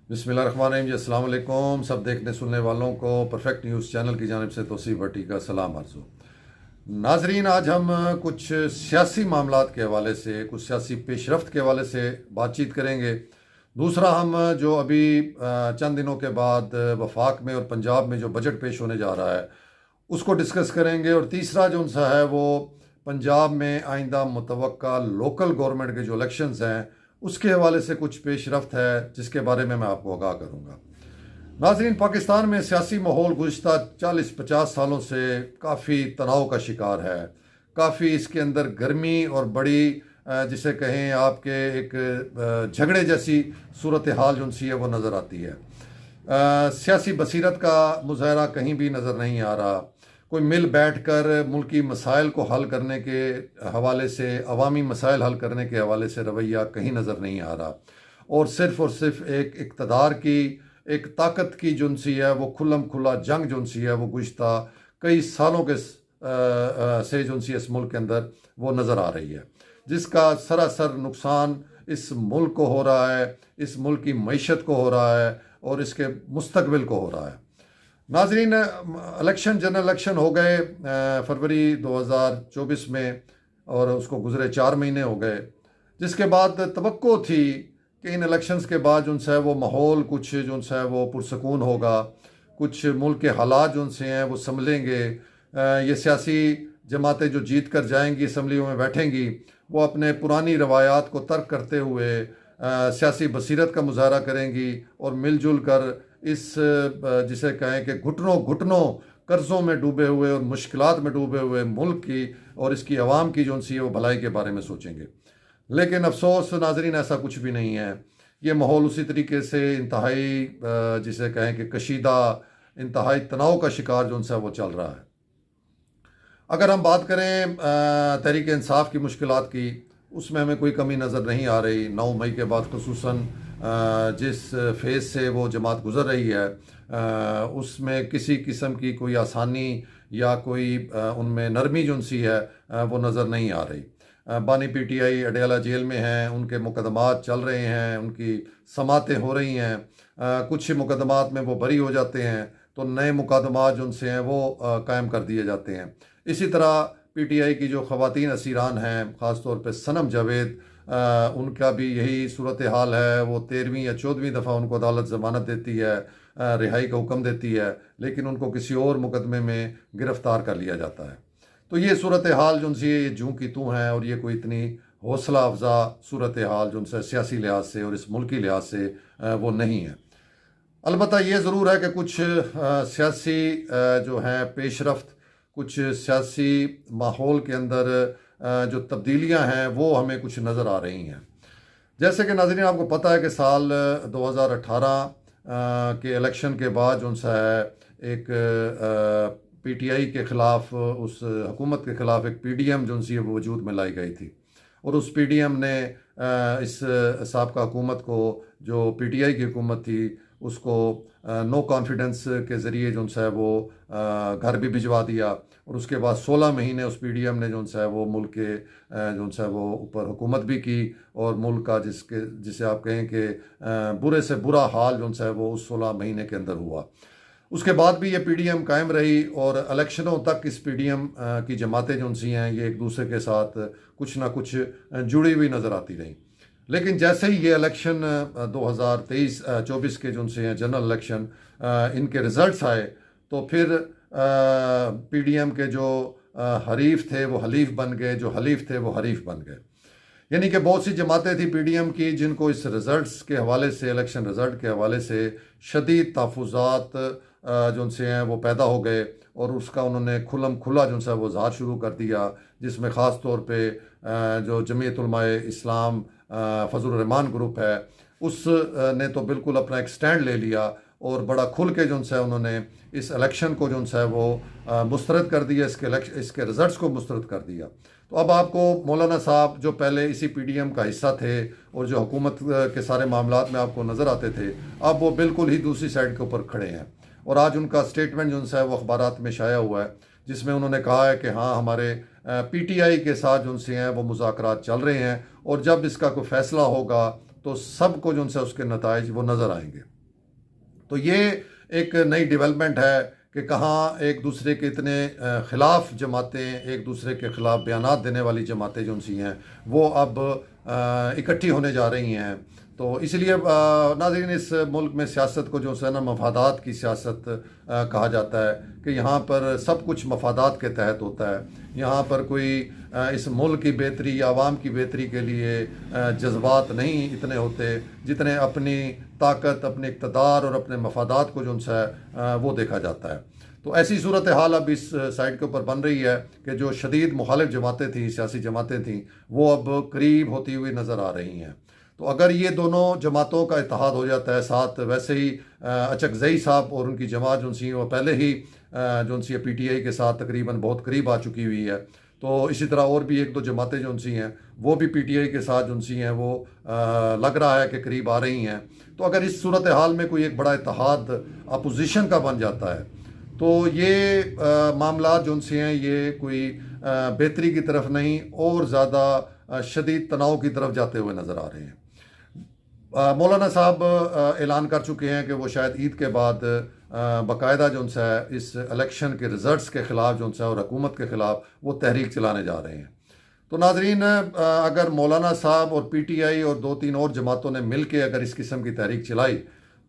बिस्मिल्लाहिर्रहमानिर्रहीम जी, अस्सलाम वालेकुम। सब देखने सुनने वालों को परफेक्ट न्यूज़ चैनल की जानिब से तौसीफ भट्टी का सलाम अर्ज़। नाजरीन, आज हम कुछ सियासी मामलात के हवाले से, कुछ सियासी पेशरफ्त के हवाले से बातचीत करेंगे। दूसरा, हम जो अभी चंद दिनों के बाद वफाक में और पंजाब में जो बजट पेश होने जा रहा है उसको डिस्कस करेंगे। और तीसरा जो उनसा है वो पंजाब में आइंदा मुतवक्का लोकल गवर्नमेंट के जो इलेक्शंस हैं उसके हवाले से कुछ पेशरफ्त है जिसके बारे में मैं आपको आगाह करूँगा। नाजरीन, पाकिस्तान में सियासी माहौल गुज़श्ता 40-50 सालों से काफ़ी तनाव का शिकार है। काफ़ी इसके अंदर गर्मी और बड़ी जिसे कहें आपके एक झगड़े जैसी सूरत हाल जो सी है वो नज़र आती है। सियासी बसीरत का मुजाहरा कहीं भी नज़र नहीं आ रहा। कोई मिल बैठ कर मुल्की मसाइल को हल करने के हवाले से, अवामी मसाइल हल करने के हवाले से रवैया कहीं नज़र नहीं आ रहा। और सिर्फ एक इक़्तिदार की, एक ताकत की जो सी है वो खुल्लम खुला जंग जो सी है वो गुज़श्ता कई सालों के से जो सी इस मुल्क के अंदर वो नज़र आ रही है, जिसका सरासर नुकसान इस मुल्क को हो रहा है, इस मुल्क की मईशत को हो रहा है और इसके मुस्तकबिल को हो रहा है। नाजरीन, जनरल इलेक्शन हो गए फरवरी 2024 में और उसको गुजरे 4 महीने हो गए, जिसके बाद तवक्को थी कि इन इलेक्शंस के बाद जो है वो माहौल कुछ जो है वो पुरसकून होगा, कुछ मुल्क के हालात जो से हैं वो संभलेंगे। ये सियासी जमातें जो जीत कर जाएंगी, असम्बलियों में बैठेंगी, वो अपने पुरानी रवायात को तर्क करते हुए सियासी बसीरत का मुजाहरा करेंगी और मिलजुल कर इस जिसे कहें कि घुटनों घुटनों कर्ज़ों में डूबे हुए और मुश्किलात में डूबे हुए मुल्क की और इसकी आवाम की जो सी है वो भलाई के बारे में सोचेंगे। लेकिन अफसोस नाजरीन, ऐसा कुछ भी नहीं है। ये माहौल उसी तरीके से इंतहाई जिसे कहें कि कशीदा, इंतहाई तनाव का शिकार जो है वो चल रहा है। अगर हम बात करें तहरीक इंसाफ की मुश्किलात की, उसमें हमें कोई कमी नज़र नहीं आ रही। 9 मई के बाद खुसूसन जिस फेज़ से वो जमात गुज़र रही है उसमें किसी किस्म की कोई आसानी या कोई उनमें नरमी जो सी है वो नज़र नहीं आ रही। बानी PTI अडयाला जेल में हैं, उनके मुकदमात चल रहे हैं, उनकी समातें हो रही हैं। कुछ मुकदमात में वो बरी हो जाते हैं तो नए मुकदमात जो उनसे हैं वो कायम कर दिए जाते हैं। इसी तरह PTI की जो ख़वातीन असीरान हैं, ख़ास तौर पे सनम जावेद, उनका भी यही सूरत हाल है। वो 13वीं या 14वीं दफ़ा उनको अदालत ज़मानत देती है, रिहाई का हुक्म देती है, लेकिन उनको किसी और मुकदमे में गिरफ़्तार कर लिया जाता है। तो ये सूरत हाल जो सी ये जूँ की तू हैं और ये कोई इतनी हौसला अफजा सूरत हाल जो उनसे सियासी लिहाज से और इस मुल्की लिहाज से वो नहीं है। अलबत्ता ये ज़रूर है कि कुछ सियासी जो हैं पेशरफ्त, कुछ सियासी माहौल के अंदर जो तब्दीलियां हैं वो हमें कुछ नज़र आ रही हैं। जैसे कि नाज़रीन, आपको पता है कि साल 2018 के इलेक्शन के बाद जो सा है एक PTI के ख़िलाफ़, उस हुकूमत के ख़िलाफ़ एक PDM जो सी वो वजूद में लाई गई थी और उस PDM ने इस साबका हुकूमत को, जो PTI की हुकूमत थी, उसको नो कॉन्फिडेंस के ज़रिए जो है वो घर भी भिजवा दिया और उसके बाद 16 महीने उस PDM ने जो है वो मुल्क के जो है वो ऊपर हुकूमत भी की और मुल्क का जिसे आप कहें कि बुरे से बुरा हाल जो है वो उस 16 महीने के अंदर हुआ। उसके बाद भी ये PDM कायम रही और इलेक्शनों तक इस PDM की जमातें जो सी हैं ये एक दूसरे के साथ कुछ ना कुछ जुड़ी हुई नज़र आती रही। लेकिन जैसे ही ये इलेक्शन 2023-24 के जो से हैं जनरल इलेक्शन, इनके रिज़ल्ट्स आए तो फिर PDM के जो हरीफ थे वो हलीफ बन गए, जो हलीफ थे वो हरीफ बन गए। यानी कि बहुत सी जमातें थी PDM की जिनको इस रिज़ल्ट्स के हवाले से, इलेक्शन रिज़ल्ट के हवाले से शदीद तहफ़्फ़ुज़ात जो से हैं वो पैदा हो गए और उसका उन्होंने खुल्लम खुला जो है वो इज़हार शुरू कर दिया, जिसमें ख़ास तौर पे जो जमीयत उलमाए इस्लाम फजलुर रहमान ग्रुप है उस ने तो बिल्कुल अपना एक स्टैंड ले लिया और बड़ा खुल के जो है उन्होंने इस इलेक्शन को जो है वो मुस्तरद कर दिया, इसके रिज़ल्ट्स को मुस्तरद कर दिया। तो अब आपको मौलाना साहब जो पहले इसी PDM का हिस्सा थे और जो हुकूमत के सारे मामलात में आपको नज़र आते थे, अब वो बिल्कुल ही दूसरी साइड के ऊपर खड़े हैं। और आज उनका स्टेटमेंट जो है वो अखबारात में शाया हुआ है, जिसमें उन्होंने कहा है कि हाँ, हमारे PTI के साथ जो से हैं वो मुज़ाकरात चल रहे हैं और जब इसका कोई फ़ैसला होगा तो सबको जो से उसके नताइज वो नज़र आएंगे। तो ये एक नई डेवलपमेंट है कि कहाँ एक दूसरे के इतने ख़िलाफ़ जमातें, एक दूसरे के ख़िलाफ़ बयानात देने वाली जमातें जो सी हैं वो अब इकट्ठी होने जा रही हैं। तो इसलिए नाज़रीन, इस मुल्क में सियासत को जो है ना मफादात की सियासत कहा जाता है कि यहाँ पर सब कुछ मफादात के तहत होता है। यहाँ पर कोई इस मुल्क की बेहतरी या आवाम की बेहतरी के लिए जज्बात नहीं इतने होते जितने अपनी ताकत, अपने इक़्तिदार और अपने मफादात को जो उनसे वो देखा जाता है। तो ऐसी सूरत हाल अब इस साइड के ऊपर बन रही है कि जो शदीद मुखालिफ जमातें थीं, सियासी जमातें थीं, वो अब करीब होती हुई नज़र आ रही हैं। तो अगर ये दोनों जमातों का इत्तेहाद हो जाता है, साथ वैसे ही अचकज़ई साहब और उनकी जमात जो सी वो पहले ही जो सी PTI के साथ तकरीबन बहुत करीब आ चुकी हुई है। तो इसी तरह और भी एक दो जमातें जो सी हैं वो भी PTI के साथ जो सी हैं वो लग रहा है कि करीब आ रही हैं। तो अगर इस सूरत हाल में कोई एक बड़ा इत्तेहाद अपोजिशन का बन जाता है तो ये मामला जो से हैं ये कोई बेहतरी की तरफ नहीं और ज़्यादा शदीद तनाव की तरफ जाते हुए नज़र आ रहे हैं। मौलाना साहब ऐलान कर चुके हैं कि वो शायद ईद के बाद बाकायदा जो है इस इलेक्शन के रिज़ल्ट्स के ख़िलाफ़ जो है और हुकूमत के ख़िलाफ़ वो तहरीक चलाने जा रहे हैं। तो नाजरीन, अगर मौलाना साहब और PTI और दो तीन और जमातों ने मिल के अगर इस किस्म की तहरीक चलाई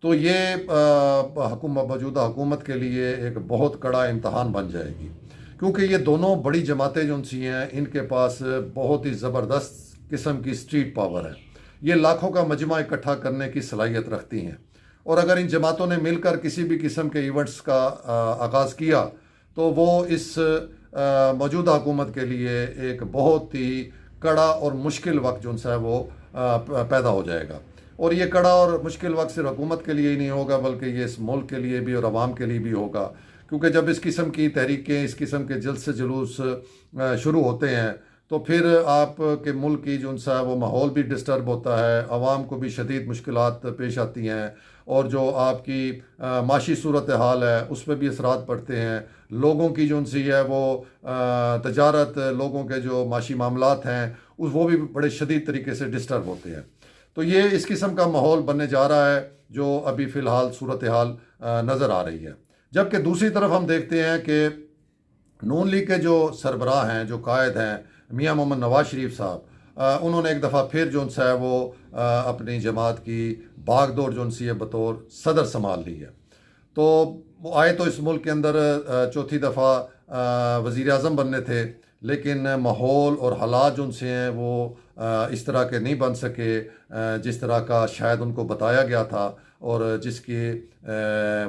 तो ये मौजूदा हुकूमत के लिए एक बहुत कड़ा इम्तहान बन जाएगी, क्योंकि ये दोनों बड़ी जमातें जो सी हैं इनके पास बहुत ही ज़बरदस्त किस्म की स्ट्रीट पावर है। ये लाखों का मजमा इकट्ठा करने की सलाहियत रखती हैं और अगर इन जमातों ने मिलकर किसी भी किस्म के इवेंट्स का आगाज़ किया तो वो इस मौजूदा हुकूमत के लिए एक बहुत ही कड़ा और मुश्किल वक्त जो है वो पैदा हो जाएगा। और ये कड़ा और मुश्किल वक्त सिर्फ हुकूमत के लिए ही नहीं होगा बल्कि ये इस मुल्क के लिए भी और आवाम के लिए भी होगा, क्योंकि जब इस किस्म की तहरीकें, इस किस्म के जल्द से जुलूस शुरू होते हैं तो फिर आपके मुल्क की जो सा वो माहौल भी डिस्टर्ब होता है, आवाम को भी शदीद मुश्किलात पेश आती हैं और जो आपकी माशी सूरत हाल है उस पर भी असरात पड़ते हैं। लोगों की जो सी है वो तजारत, लोगों के जो माशी मामलात हैं वो भी बड़े शदीद तरीके से डिस्टर्ब होते हैं। तो ये इस किस्म का माहौल बनने जा रहा है जो अभी फ़िलहाल सूरत हाल नज़र आ रही है। जबकि दूसरी तरफ हम देखते हैं कि नून लीग के जो सरबराह हैं, जो कायद हैं, मियाँ मोहम्मद नवाज शरीफ साहब, उन्होंने एक दफ़ा फिर जो है वो अपनी जमात की भागदौड़ जो सी है बतौर सदर संभाल ली है। तो वो आए तो इस मुल्क के अंदर चौथी दफ़ा वज़ीर आज़म बनने थे, लेकिन माहौल और हालात जो उनसे हैं वो इस तरह के नहीं बन सके जिस तरह का शायद उनको बताया गया था और जिसकी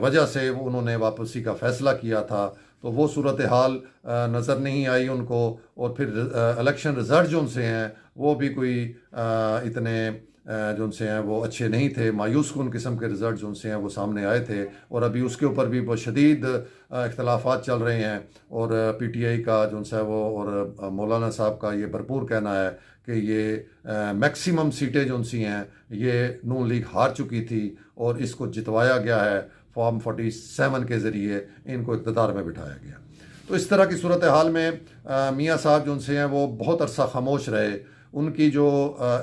वजह से वो उन्होंने वापसी का फ़ैसला किया था। तो वो सूरत हाल नज़र नहीं आई उनको और फिर इलेक्शन रिज़ल्ट जो उनसे हैं वो भी कोई इतने जो उनसे हैं वो अच्छे नहीं थे। मायूस कुन किस्म के रिज़ल्ट जो उनसे हैं वो सामने आए थे और अभी उसके ऊपर भी बहुत शदीद इख्तलाफात चल रहे हैं और PTI का जो है वो और मौलाना साहब का ये भरपूर कहना है कि ये मैक्सिमम सीटें जो सी हैं ये नून लीग हार चुकी थी और इसको जितवाया गया है, फॉर्म 47 के ज़रिए इनको इक़्तिदार में बिठाया गया। तो इस तरह की सूरत हाल में मियाँ साहब जो उनसे हैं वो बहुत अरसा खामोश रहे। उनकी जो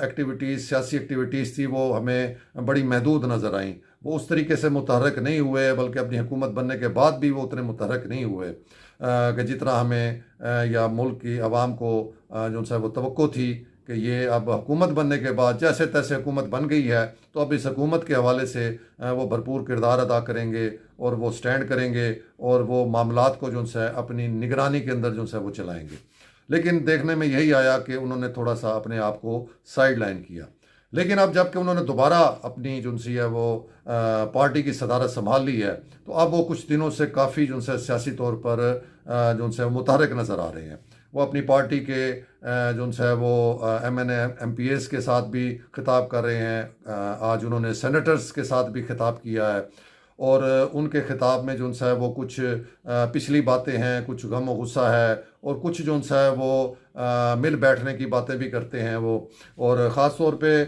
एक्टिविटीज़, सियासी एक्टिविटीज़ थी वो हमें बड़ी महदूद नज़र आईं। वो उस तरीके से मुतहरक नहीं हुए, बल्कि अपनी हुकूमत बनने के बाद भी वो उतने मुतहरक नहीं हुए कि जितना हमें या मुल्क की आवाम को जो है वो तवक्को थी कि ये अब हुकूमत बनने के बाद जैसे तैसे हुकूमत बन गई है तो अब इस हुकूमत के हवाले से वो भरपूर किरदार अदा करेंगे और वो स्टैंड करेंगे और वो मामलात को जो है अपनी निगरानी के अंदर जो है वो चलाएँगे। लेकिन देखने में यही आया कि उन्होंने थोड़ा सा अपने आप को साइड लाइन किया। लेकिन अब जबकि उन्होंने दोबारा अपनी जो सी है वो पार्टी की सदारत संभाल ली है तो अब वो कुछ दिनों से काफ़ी जो है सियासी तौर पर जो है मुतहरक नज़र आ रहे हैं। वो अपनी पार्टी के जो है वो MNA MPs के साथ भी खिताब कर रहे हैं। आज उन्होंने सेनेटर्स के साथ भी खिताब किया है और उनके ख़िताब में जो है वो कुछ पिछली बातें हैं, कुछ गम और गुस्सा है और कुछ जो है वो मिल बैठने की बातें भी करते हैं वो। और ख़ास तौर पे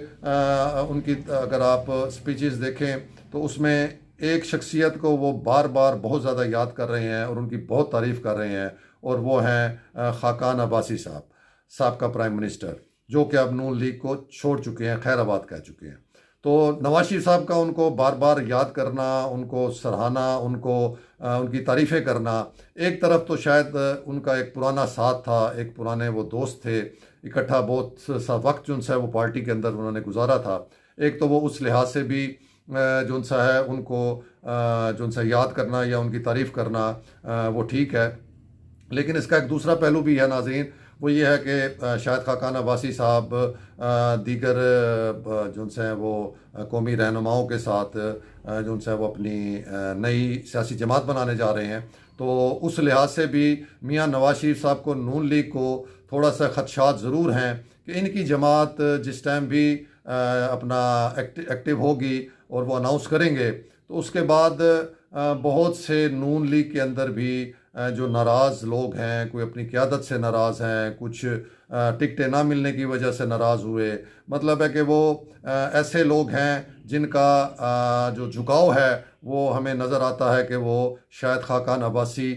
उनकी अगर आप स्पीचेस देखें तो उसमें एक शख्सियत को वो बार बार बहुत ज़्यादा याद कर रहे हैं और उनकी बहुत तारीफ़ कर रहे हैं और वो हैं खाकान अब्बासी साहब, साबका प्राइम मिनिस्टर, जो कि अब नून लीग को छोड़ चुके हैं, खैराबाद कह चुके हैं। तो नवाज शरीफ साहब का उनको बार बार याद करना, उनको सराहना, उनकी तारीफ़ें करना, एक तरफ तो शायद उनका एक पुराना साथ था, एक पुराने वो दोस्त थे, इकट्ठा बहुत सा वक्त जो उनसे वो पार्टी के अंदर उन्होंने गुजारा था, एक तो वो उस लिहाज से भी जो उनसा है उनको जो उनसे याद करना या उनकी तारीफ़ करना वो ठीक है। लेकिन इसका एक दूसरा पहलू भी है नाज़रीन, वो ये है कि शाहिद खाकान अब्बासी साहब दीगर जो उनसे हैं वो कौमी रहनुमाओं के साथ जो उनसे वो अपनी नई सियासी जमात बनाने जा रहे हैं, तो उस लिहाज से भी मियाँ नवाज शरीफ साहब को, नून लीग को थोड़ा सा खदशात ज़रूर हैं कि इनकी जमात जिस टाइम भी अपना एक्टिव होगी और वो अनाउंस करेंगे, तो उसके बाद बहुत से नून लीग के अंदर भी जो नाराज़ लोग हैं, कोई अपनी क़यादत से नाराज़ हैं, कुछ टिकटें ना मिलने की वजह से नाराज़ हुए, मतलब है कि वो ऐसे लोग हैं जिनका जो झुकाव है वो हमें नज़र आता है कि वो शायद खाकान अब्बासी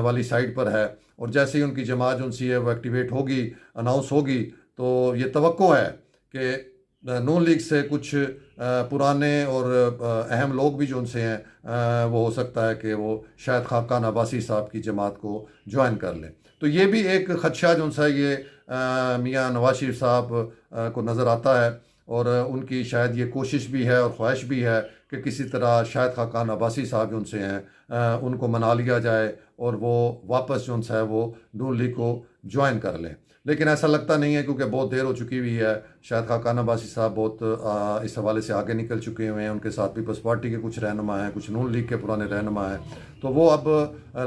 वाली साइड पर है। और जैसे ही उनकी जमात जो सी है वो एक्टिवेट होगी, अनाउंस होगी, तो ये तवक्को है कि नून लीग से कुछ पुराने और अहम लोग भी जो उनसे हैं वो हो सकता है कि वो शायद खाकान अब्बासी साहब की जमात को ज्वाइन कर लें। तो ये भी एक खदशा जो उनसा ये मियाँ नवाज शरीफ साहब को नज़र आता है, और उनकी शायद ये कोशिश भी है और ख्वाहिश भी है कि किसी तरह शायद खाकान अब्बासी साहब जो उनसे हैं उनको मना लिया जाए और वो वापस जो उनसे है वो नून लीग को ज्वाइन कर लें। लेकिन ऐसा लगता नहीं है, क्योंकि बहुत देर हो चुकी हुई है। शायद खाकान अब्बासी साहब बहुत इस हवाले से आगे निकल चुके हुए हैं, उनके साथ पीपल्स पार्टी के कुछ रहनुमा हैं, कुछ नून लीग के पुराने रहनुमा हैं, तो वो अब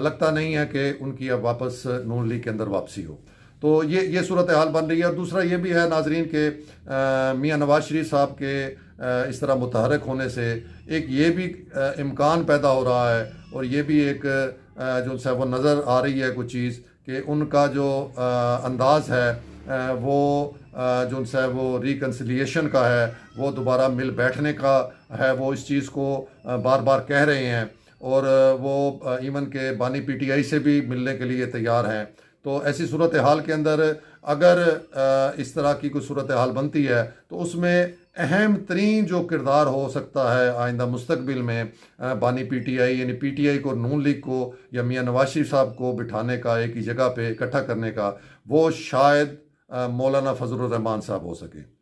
लगता नहीं है कि उनकी अब वापस नून लीग के अंदर वापसी हो। तो ये सूरत हाल बन रही है। और दूसरा ये भी है नाजरीन के मियाँ नवाज शरीफ साहब के इस तरह मुतहरक होने से एक ये भी इम्कान पैदा हो रहा है, और ये भी एक जो सा वो नज़र आ रही है कुछ चीज़ कि उनका जो अंदाज़ है वो जो सा है वो रिकन्सिलिएशन का है, वो दोबारा मिल बैठने का है, वो इस चीज़ को बार बार कह रहे हैं, और वो इवन के बानी पीटीआई से भी मिलने के लिए तैयार हैं। तो ऐसी सूरत हाल के अंदर अगर इस तरह की कोई सूरत हाल बनती है, तो उसमें अहम तरीन जो किरदार हो सकता है आइंदा मुस्तकबिल में बानी पीटीआई, यानी पीटीआई को, नून लीग को या मियाँ नवाज शरीफ साहब को बिठाने का, एक ही जगह पे इकट्ठा करने का, वो शायद मौलाना फजलुर रहमान साहब हो सके।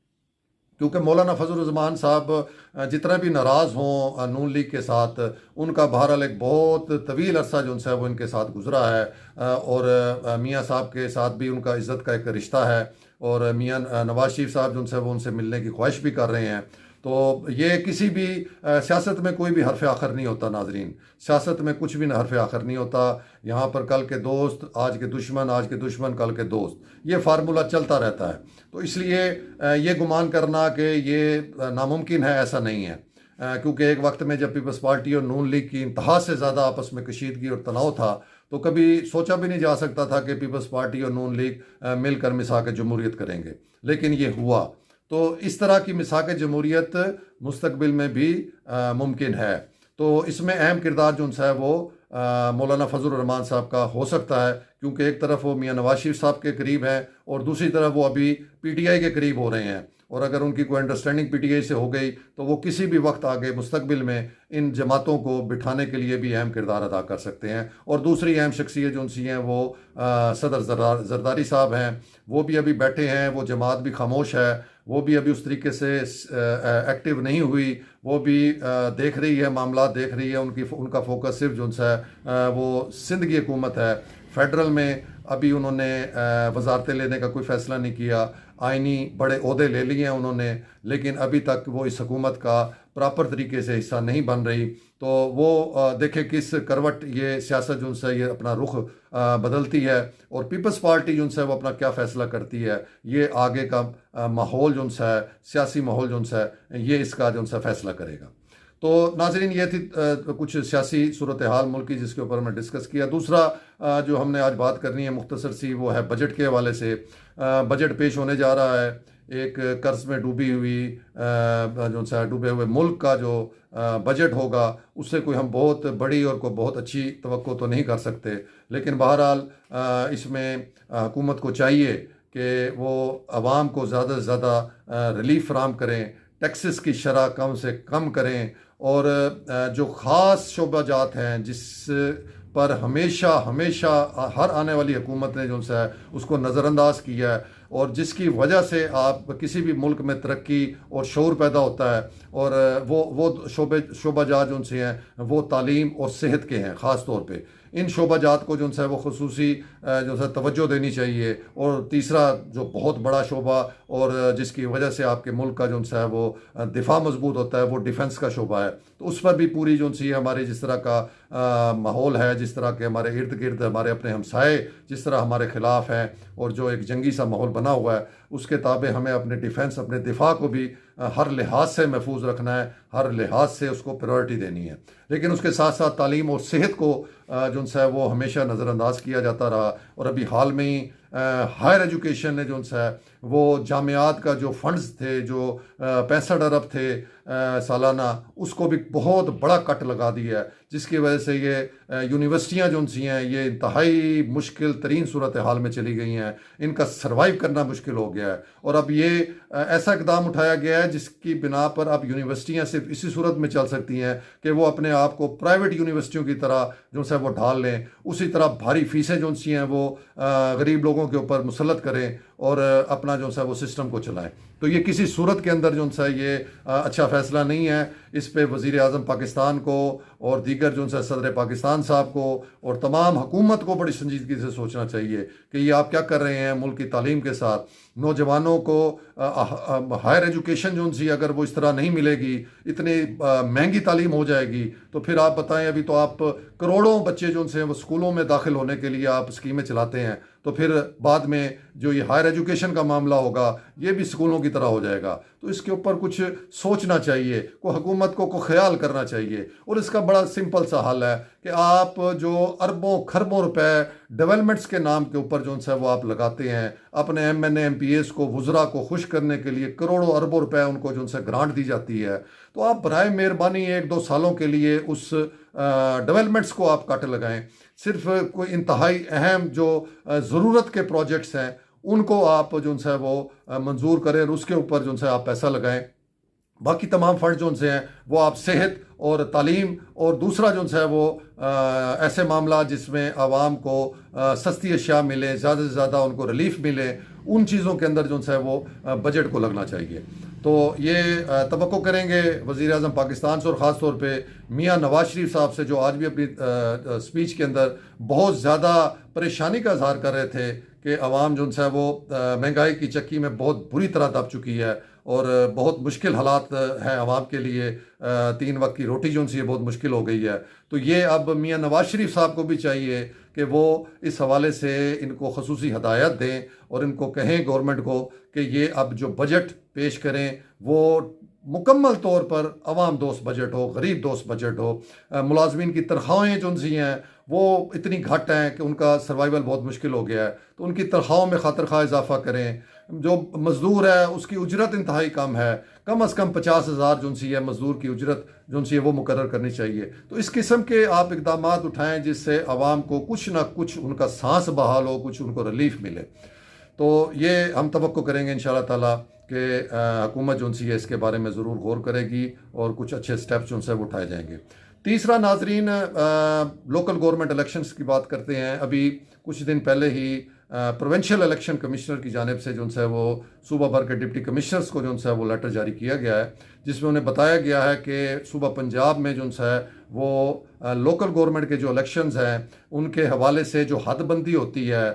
क्योंकि मौलाना फजलुर रहमान साहब जितना भी नाराज़ हों नून लीग के साथ, उनका बहरहाल एक बहुत तवील अरसा जो उनसे वो इनके साथ गुजरा है, और मियाँ साहब के साथ भी उनका इज़्ज़त का एक रिश्ता है, और मियाँ नवाज शरीफ साहब जो उनसे वो उनसे मिलने की ख्वाहिश भी कर रहे हैं। तो ये किसी भी सियासत में कोई भी हरफ आखर नहीं होता नाजरीन, सियासत में कुछ भी हरफ आखर नहीं होता। यहाँ पर कल के दोस्त आज के दुश्मन, आज के दुश्मन कल के दोस्त, ये फार्मूला चलता रहता है। तो इसलिए ये गुमान करना कि ये नामुमकिन है, ऐसा नहीं है, क्योंकि एक वक्त में जब पीपल्स पार्टी और नून लीग की इंतहा से ज़्यादा आपस में कशीदगी और तनाव था, तो कभी सोचा भी नहीं जा सकता था कि पीपल्स पार्टी और नून लीग मिलकर मिसाक जमहूरियत करेंगे, लेकिन ये हुआ। तो इस तरह की मिसाक जमहूरियत मुस्तकबिल में भी मुमकिन है। तो इसमें अहम किरदार जो उनसा है वो मौलाना फजलुर रहमान साहब का हो सकता है, क्योंकि एक तरफ वो मियाँ नवाज शरीफ साहब के करीब हैं और दूसरी तरफ वो अभी पीटीआई के करीब हो रहे हैं, और अगर उनकी कोई अंडरस्टैंडिंग पीटीआई से हो गई तो वो किसी भी वक्त आगे मुस्तकबिल में इन जमातों को बिठाने के लिए भी अहम किरदार अदा कर सकते हैं। और दूसरी अहम शख्सियत जो उनसी हैं वो सदर जरदारी साहब हैं, वो भी अभी बैठे हैं, वो जमात भी खामोश है, वो भी अभी उस तरीके से एक्टिव नहीं हुई, वो भी देख रही है, मामला देख रही है। उनका फोकस सिर्फ जो उनसा वो सिंध की हुकूमत है, फेडरल में अभी उन्होंने वजारतें लेने का कोई फ़ैसला नहीं किया, आइनी बड़े ओहदे ले लिए हैं उन्होंने, लेकिन अभी तक वो इस हुकूमत का प्रॉपर तरीके से हिस्सा नहीं बन रही। तो वो देखे किस करवट ये सियासत जो उनसे ये अपना रुख बदलती है, और पीपल्स पार्टी जो उनसे वो अपना क्या फ़ैसला करती है, ये आगे का माहौल जो उनसा है, सियासी माहौल जो उनसा है, ये इसका जो उनसा फ़ैसला करेगा। तो नाजरीन ये थी कुछ सियासी सूरत हाल मुल्क की, जिसके ऊपर हमने डिस्कस किया। दूसरा जो हमने आज बात करनी है मुख्तसर सी, वो है बजट के हवाले से। बजट पेश होने जा रहा है, एक कर्ज में डूबी हुई जो सा डूबे हुए मुल्क का जो बजट होगा, उससे कोई हम बहुत बड़ी और कोई बहुत अच्छी तवक्को तो नहीं कर सकते, लेकिन बहरहाल इसमें हुकूमत को चाहिए कि वो आवाम को ज़्यादा से ज़्यादा रिलीफ फराम करें, टैक्सेस की शरह कम से कम करें और जो ख़ास शोबाजात हैं जिस पर हमेशा हमेशा हर आने वाली हुकूमत ने जो है उसको नज़रअंदाज किया है और जिसकी वजह से आप किसी भी मुल्क में तरक्की और शऊर पैदा होता है और वो शोबाजात जो से हैं वो तालीम और सेहत के हैं ख़ास तौर पे। इन शोबाजात को जो है वो खुसूसी जो है तवज्जो देनी चाहिए। और तीसरा जो बहुत बड़ा शोबा और जिसकी वजह से आपके मुल्क का जो है वो दिफा मजबूत होता है वो डिफेंस का शोबा है। तो उस पर भी पूरी जो सी हमारे जिस तरह का माहौल है, जिस तरह के हमारे इर्द गिर्द हमारे अपने हमसाए जिस तरह हमारे ख़िलाफ़ हैं और जो एक जंगी सा माहौल बना हुआ है उसके ताबे हमें अपने डिफेंस अपने दिफा को भी हर लिहाज से महफूज रखना है, हर लिहाज से उसको प्रायोरिटी देनी है। लेकिन उसके साथ साथ तालीम और सेहत को जो है वो हमेशा नज़रअंदाज किया जाता रहा। और अभी हाल में ही हायर एजुकेशन ने जो है वो जामियात का जो फंड्स थे जो 65 अरब थे सालाना, उसको भी बहुत बड़ा कट लगा दिया है, जिसकी वजह से ये यूनिवर्सिटियाँ जो सी हैं ये इंतहाई मुश्किल तरीन सूरत हाल में चली गई हैं, इनका सर्वाइव करना मुश्किल हो गया है। और अब ये ऐसा इकदाम उठाया गया है जिसकी बिना पर अब यूनिवर्सिटियाँ सिर्फ इसी सूरत में चल सकती हैं कि वो अपने आप को प्राइवेट यूनिवर्सिटियों की तरह जो है वो ढाल लें, उसी तरह भारी फीसें जो सी हैं वो गरीब लोगों के ऊपर मुसल्लत करें और अपना जो है वो सिस्टम को चलाएं। तो ये किसी सूरत के अंदर जो है ये अच्छा फ़ैसला नहीं है। इस पे वज़ीर आज़म पाकिस्तान को और दीगर जो है सदर पाकिस्तान साहब को और तमाम हुकूमत को बड़ी संजीदगी से सोचना चाहिए कि ये आप क्या कर रहे हैं मुल्क की तालीम के साथ। नौजवानों को हायर एजुकेशन जो सी अगर वो इस तरह नहीं मिलेगी, इतनी महंगी तालीम हो जाएगी, तो फिर आप बताएं, अभी तो आप करोड़ों बच्चे जो से वो स्कूलों में दाखिल होने के लिए आप स्कीमें चलाते हैं, तो फिर बाद में जो ये हायर एजुकेशन का मामला होगा ये भी स्कूलों की तरह हो जाएगा। तो इसके ऊपर कुछ सोचना चाहिए, को हुकूमत को ख्याल करना चाहिए। और इसका बड़ा सिंपल सा हल है कि आप जो अरबों खरबों रुपए डेवलपमेंट्स के नाम के ऊपर जो है वो आप लगाते हैं, अपने MNA MPs को वुज़रा को खुश करने के लिए करोड़ों अरबों रुपए उनको जो है ग्रांट दी जाती है, तो आप बराए मेहरबानी 1-2 सालों के लिए उस डेवलपमेंट्स को आप काट लगाएं। सिर्फ कोई इंतहाई अहम जो ज़रूरत के प्रोजेक्ट्स हैं उनको आप जो है वो मंजूर करें और उसके ऊपर जो है आप पैसा लगाएं। बाकी तमाम फंड जो से हैं वो आप सेहत और तालीम और दूसरा जो है वो ऐसे मामला जिसमें आवाम को सस्ती अशिया मिले, ज़्यादा से ज़्यादा उनको रिलीफ मिले, उन चीज़ों के अंदर जो है वो बजट को लगना चाहिए। तो ये तवक्को करेंगे वज़ीर आज़म पाकिस्तान से और ख़ास तौर पे मियाँ नवाज शरीफ साहब से, जो आज भी अपनी स्पीच के अंदर बहुत ज़्यादा परेशानी का इजहार कर रहे थे कि आवाम जो है वो महंगाई की चक्की में बहुत बुरी तरह दब चुकी है और बहुत मुश्किल हालात हैं आवाम के लिए, 3 वक्त की रोटी जो सी बहुत मुश्किल हो गई है। तो ये अब मियाँ नवाज शरीफ साहब को भी चाहिए कि वो इस हवाले से इनको खसूसी हदायत दें और इनको कहें गवर्नमेंट को कि ये अब जो बजट पेश करें वो मुकम्मल तौर पर अवाम दोस्त बजट हो, गरीब दोस्त बजट हो। मुलाजमीन की तनख्वाहें जो सी हैं वो इतनी घट हैं कि उनका सर्वाइवल बहुत मुश्किल हो गया है, तो उनकी तनख्वाहों में खातिर खा इजाफा करें। जो मज़दूर है उसकी उजरत इंतहाई कम है, कम अज़ कम 50,000 जो सी है मज़दूर की उजरत जो सी है वो मुकर्रर करनी चाहिए। तो इस किस्म के आप इकदाम उठाएँ जिससे आवाम को कुछ ना कुछ उनका सांस बहाल हो, कुछ उनको रिलीफ मिले। तो ये हम तवक्को करेंगे इंशाअल्लाह ताला कि हुकूमत जो सी है इसके बारे में ज़रूर गौर करेगी और कुछ अच्छे स्टेप्स जो है वो उठाए जाएंगे। तीसरा नाजरीन, लोकल गवर्नमेंट इलेक्शंस की बात करते हैं। अभी कुछ दिन पहले ही प्रोविंशियल इलेक्शन कमिश्नर की जानिब से जो है वो सूबा भर के डिप्टी कमिश्नर्स को जो है वो लेटर जारी किया गया है, जिसमें उन्हें बताया गया है कि सूबा पंजाब में जो है वो लोकल गवर्नमेंट के जो इलेक्शंस हैं उनके हवाले से जो हदबंदी होती है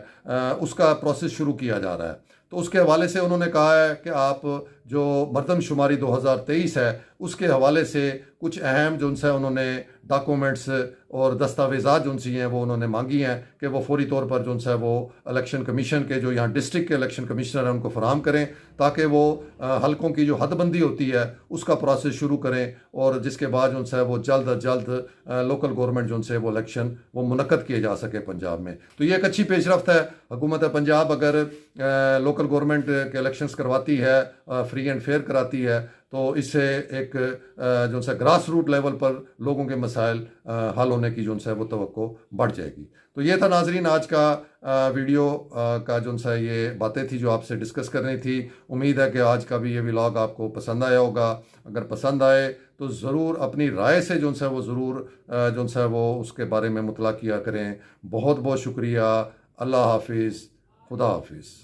उसका प्रोसेस शुरू किया जा रहा है। तो उसके हवाले से उन्होंने कहा है कि आप जो मरदमशुमारी 2023 है उसके हवाले से कुछ अहम जो है उन्होंने डॉक्यूमेंट्स और दस्तावेज़ात जो सी हैं वो उन्होंने मांगी हैं कि वो फौरी तौर पर जो है वो इलेक्शन कमीशन के जो यहाँ डिस्ट्रिक्ट के इलेक्शन कमिश्नर हैं उनको फराहम करें, ताकि वो हलकों की जो हदबंदी होती है उसका प्रोसेस शुरू करें और जिसके बाद जो है वो जल्द अज जल्द लोकल गवर्नमेंट जो है वो इलेक्शन वो मुनक्कद किए जा सके पंजाब में। तो ये एक अच्छी पेशरफ्त है। हुकूमत पंजाब अगर लोकल गवर्नमेंट के इलेक्शंस करवाती है, फ्री एंड फेयर कराती है, तो इससे एक जो सा ग्रास रूट लेवल पर लोगों के मसाइल हल होने की जो सा वो तवक्को बढ़ जाएगी। तो ये था नाजरीन आज का वीडियो का जो सा ये बातें थी जो आपसे डिस्कस करनी थी। उम्मीद है कि आज का भी ये व्लॉग आपको पसंद आया होगा। अगर पसंद आए तो ज़रूर अपनी राय से जो सा वो ज़रूर जो सा वो उसके बारे में मुतला किया करें। बहुत बहुत शुक्रिया। अल्लाह हाफिज़, खुदा हाफिज़।